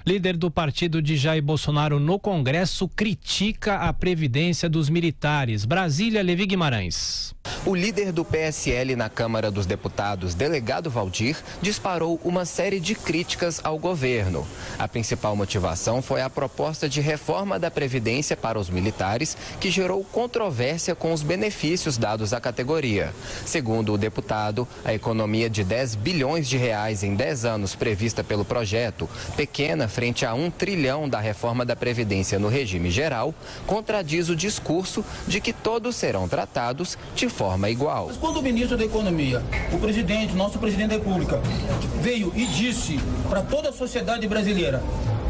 Líder do partido de Jair Bolsonaro no Congresso critica a previdência dos militares. Brasília, Levi Guimarães. O líder do PSL na Câmara dos Deputados, delegado Valdir, disparou uma série de críticas ao governo. A principal motivação foi a proposta de reforma da Previdência para os militares, que gerou controvérsia com os benefícios dados à categoria. Segundo o deputado, a economia de 10 bilhões de reais em 10 anos prevista pelo projeto, pequena frente a 1 trilhão da reforma da Previdência no regime geral, contradiz o discurso de que todos serão tratados de forma igual. Mas quando o ministro da Economia, o presidente, nosso presidente da República, veio e disse para toda a sociedade brasileira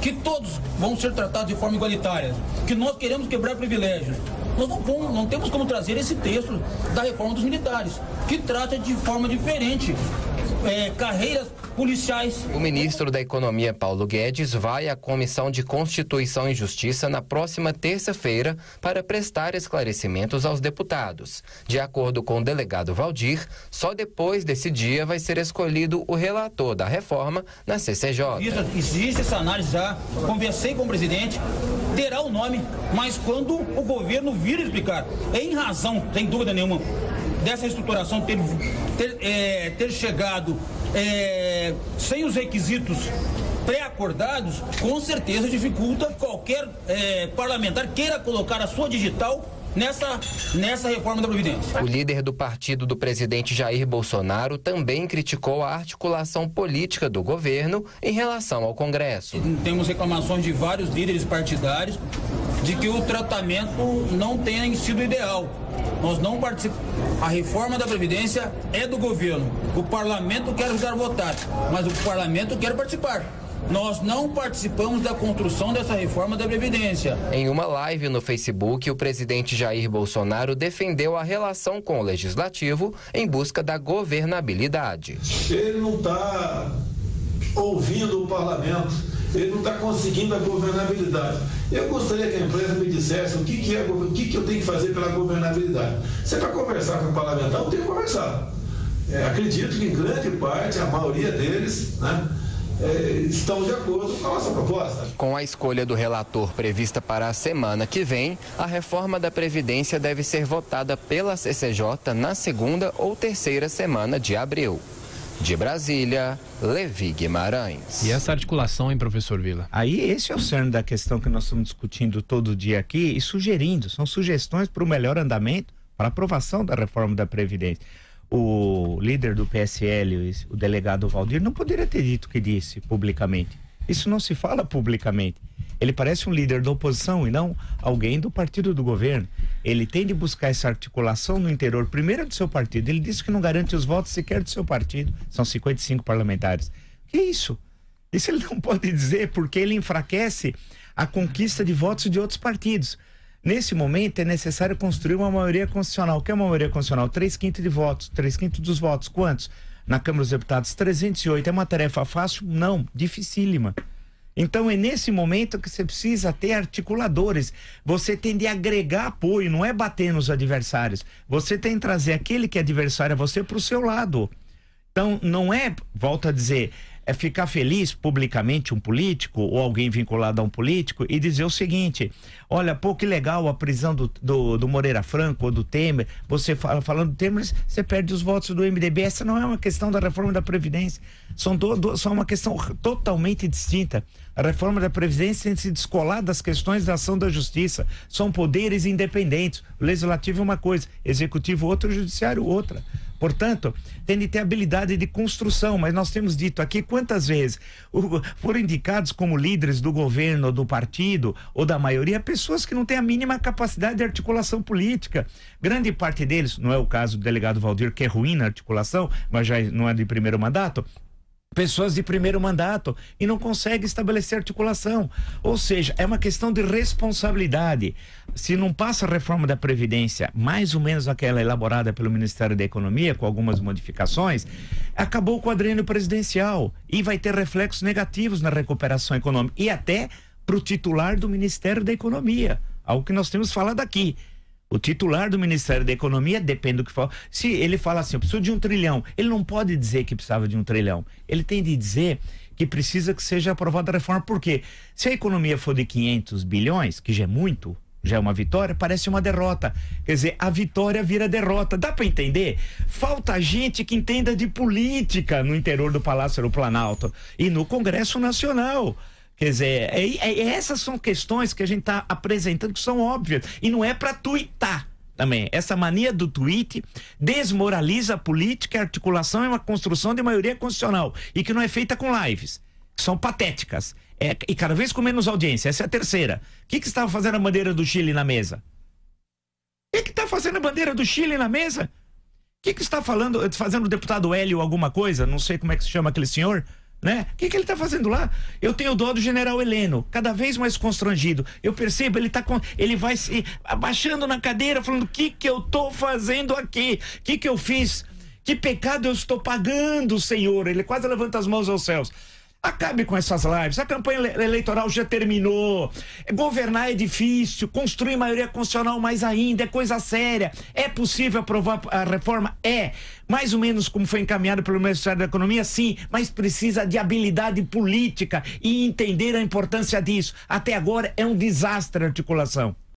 que todos vão ser tratados de forma igualitária, que nós queremos quebrar privilégios, nós não temos como trazer esse texto da reforma dos militares, que trata de forma diferente carreiras policiais. O ministro da Economia, Paulo Guedes, vai à Comissão de Constituição e Justiça na próxima terça-feira para prestar esclarecimentos aos deputados. De acordo com o delegado Valdir, só depois desse dia vai ser escolhido o relator da reforma na CCJ. Existe essa análise já, conversei com o presidente, terá o nome, mas quando o governo vir explicar, em razão, sem dúvida nenhuma, dessa estruturação ter chegado sem os requisitos pré-acordados, com certeza dificulta qualquer parlamentar queira colocar a sua digital nessa reforma da Previdência. O líder do partido do presidente Jair Bolsonaro também criticou a articulação política do governo em relação ao Congresso. Temos reclamações de vários líderes partidários de que o tratamento não tenha sido ideal. Nós não participamos. A reforma da Previdência é do governo. O parlamento quer ajudar a votar, mas o parlamento quer participar. Nós não participamos da construção dessa reforma da Previdência. Em uma live no Facebook, o presidente Jair Bolsonaro defendeu a relação com o Legislativo em busca da governabilidade. Ele não está ouvindo o parlamento, ele não está conseguindo a governabilidade. Eu gostaria que a empresa me dissesse o que eu tenho que fazer pela governabilidade. Se é para conversar com o parlamentar, eu tenho que conversar. Acredito que em grande parte, a maioria deles, estão de acordo com a nossa proposta. Com a escolha do relator prevista para a semana que vem, a reforma da Previdência deve ser votada pela CCJ na segunda ou terceira semana de abril. De Brasília, Levi Guimarães. E essa articulação, hein, professor Vila? Aí esse é o cerne da questão que nós estamos discutindo todo dia aqui e sugerindo, são sugestões para o melhor andamento, para a aprovação da reforma da Previdência. O líder do PSL, o delegado Valdir, não poderia ter dito o que disse publicamente. Isso não se fala publicamente. Ele parece um líder da oposição e não alguém do partido do governo. Ele tem de buscar essa articulação no interior, primeiro do seu partido. Ele disse que não garante os votos sequer do seu partido. São 55 parlamentares. Que isso? Isso ele não pode dizer, porque ele enfraquece a conquista de votos de outros partidos. Nesse momento é necessário construir uma maioria constitucional. O que é uma maioria constitucional? 3/5 de votos. 3/5 dos votos. Quantos? Na Câmara dos Deputados, 308. É uma tarefa fácil? Não, dificílima. Então é nesse momento que você precisa ter articuladores. Você tem de agregar apoio, não é bater nos adversários. Você tem de trazer aquele que é adversário a você para o seu lado. Então não é, volto a dizer, é ficar feliz publicamente um político ou alguém vinculado a um político e dizer o seguinte: olha, pô, que legal a prisão do Moreira Franco ou do Temer. Você falando do Temer, você perde os votos do MDB. Essa não é uma questão da reforma da Previdência. São uma questão totalmente distinta. A reforma da Previdência tem que se descolar das questões da ação da justiça. São poderes independentes. O legislativo é uma coisa, executivo outra, o judiciário outra. Portanto, tem de ter habilidade de construção, mas nós temos dito aqui quantas vezes foram indicados como líderes do governo, do partido ou da maioria, pessoas que não têm a mínima capacidade de articulação política. Grande parte deles, não é o caso do delegado Valdir, que é ruim na articulação, mas já não é de primeiro mandato, pessoas de primeiro mandato e não consegue estabelecer articulação. Ou seja, é uma questão de responsabilidade. Se não passa a reforma da Previdência, mais ou menos aquela elaborada pelo Ministério da Economia, com algumas modificações, acabou o quadriênio presidencial e vai ter reflexos negativos na recuperação econômica e até para o titular do Ministério da Economia, algo que nós temos falado aqui. O titular do Ministério da Economia, depende do que for. Se ele fala assim, eu preciso de 1 trilhão, ele não pode dizer que precisava de 1 trilhão. Ele tem de dizer que precisa que seja aprovada a reforma. Por quê? Se a economia for de 500 bilhões, que já é muito, já é uma vitória, parece uma derrota. Quer dizer, a vitória vira derrota. Dá para entender? Falta gente que entenda de política no interior do Palácio do Planalto e no Congresso Nacional. Quer dizer, essas são questões que a gente está apresentando que são óbvias. E não é para tuitar também. Essa mania do tweet desmoraliza a política, a articulação e uma construção de maioria constitucional. E que não é feita com lives. São patéticas. E cada vez com menos audiência. Essa é a terceira. O que estava fazendo a bandeira do Chile na mesa? O que está fazendo a bandeira do Chile na mesa? O que está fazendo o deputado Hélio alguma coisa? Não sei como é que se chama aquele senhor, né? O que ele está fazendo lá? Eu tenho dó do general Heleno, cada vez mais constrangido. Eu percebo, ele vai se abaixando na cadeira, falando: o que eu estou fazendo aqui? O que eu fiz? Que pecado eu estou pagando, Senhor? Ele quase levanta as mãos aos céus. Acabe com essas lives, a campanha eleitoral já terminou, governar é difícil, construir maioria constitucional mais ainda, é coisa séria. É possível aprovar a reforma? É, mais ou menos como foi encaminhado pelo Ministério da Economia, sim, mas precisa de habilidade política e entender a importância disso. Até agora é um desastre a articulação.